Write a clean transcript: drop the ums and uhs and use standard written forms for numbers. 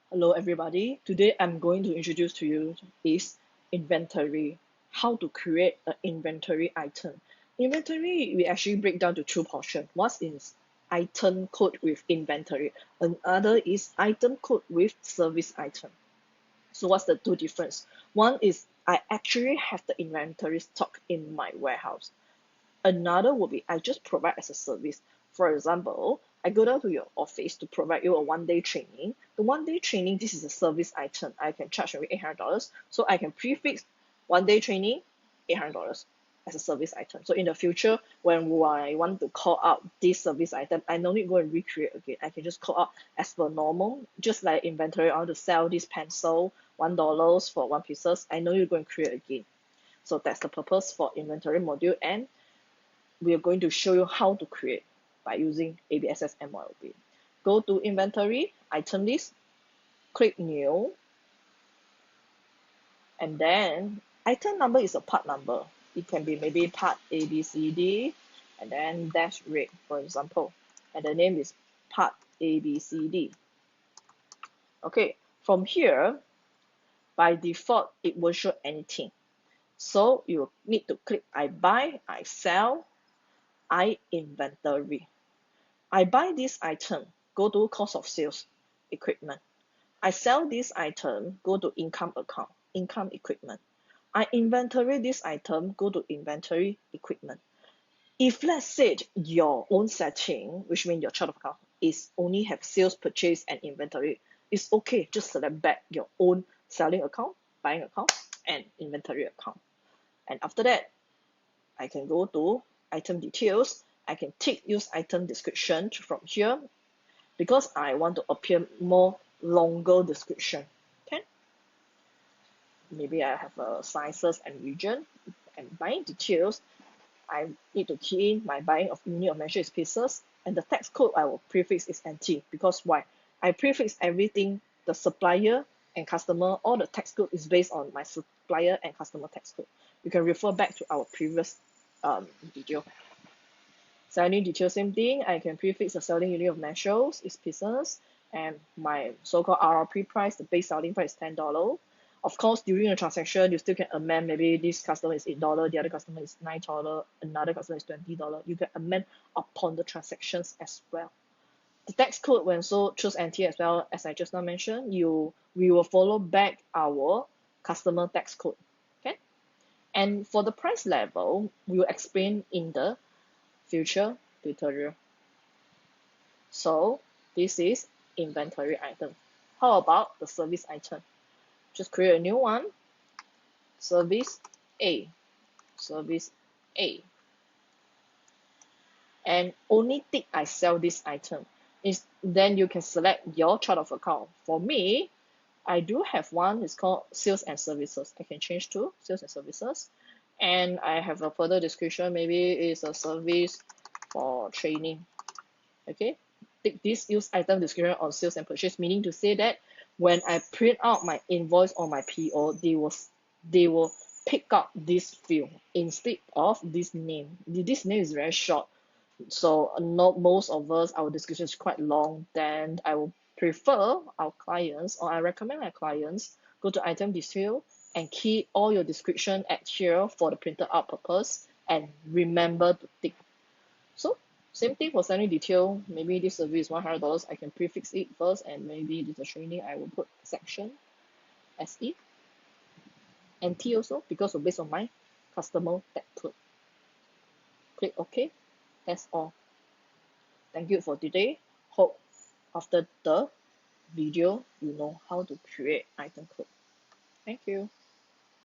Hello everybody. Today I'm going to introduce to you is inventory. How to create an inventory item. Inventory we actually break down to two portions. One is item code with inventory. Another is item code with service item. So what's the two difference? One is I actually have the inventory stock in my warehouse. Another will be I just provide as a service. For example, I go down to your office to provide you a 1 day training. The 1 day training, this is a service item. I can charge maybe $800. So I can prefix 1 day training, $800 as a service item. So in the future, when I want to call out this service item, I no need to go and recreate again. I can just call out as per normal, just like inventory. I want to sell this pencil, $1 for 1 pieces. I know you're going to create again. So that's the purpose for inventory module, and we are going to show you how to create by using ABSS MYOB. Go to inventory, item list, click new, and then item number is a part number. It can be maybe part A, B, C, D, and then dash rate, for example. And the name is part A, B, C, D. Okay, from here, by default, it won't show anything. So you need to click I buy, I sell, I inventory. I buy this item, go to cost of sales, equipment. I sell this item, go to income account, income equipment. I inventory this item, go to inventory equipment. If let's say your own setting, which means your chart of account is only have sales, purchase, and inventory, it's okay. Just select back your own selling account, buying account, and inventory account. And after that, I can go to item details. I can tick use item description from here because I want to appear more longer description. Okay. Maybe I have a sizes and region and buying details. I need to key in my buying of unit of measure is pieces, and the tax code I will prefix is NT because why? I prefix everything, the supplier and customer, all the tax code is based on my supplier and customer tax code. You can refer back to our previous video. Selling detail, same thing. I can prefix the selling unit of measures is pieces, and my so-called RRP price, the base selling price is $10. Of course, during the transaction, you still can amend. Maybe this customer is $8, the other customer is $9, another customer is $20. You can amend upon the transactions as well. The tax code, when so choose NT as well, as I just now mentioned, we will follow back our customer tax code. Okay, and for the price level, we will explain in the future tutorial. So this is inventory item. How about the service item? Just create a new one. Service A. Service A. And only tick I sell this item. Then you can select your chart of account. For me, I do have one, it's called sales and services. I can change to sales and services. And I have a further description, maybe it's a service for training. Okay, take this use item description on sales and purchase, meaning to say that when I print out my invoice or my PO, they will pick up this field instead of this name. This name is very short, so not most of us, our description is quite long. Then I will prefer our clients, or I recommend my clients, go to item detail and key all your description at here for the printed out purpose, and remember to tick. So same thing for selling detail. Maybe this service is $100. I can prefix it first, and maybe this is training. I will put section SE and T also because of based on my customer tag code. Click OK. That's all. Thank you for today. Hope after the video you know how to create item code. Thank you.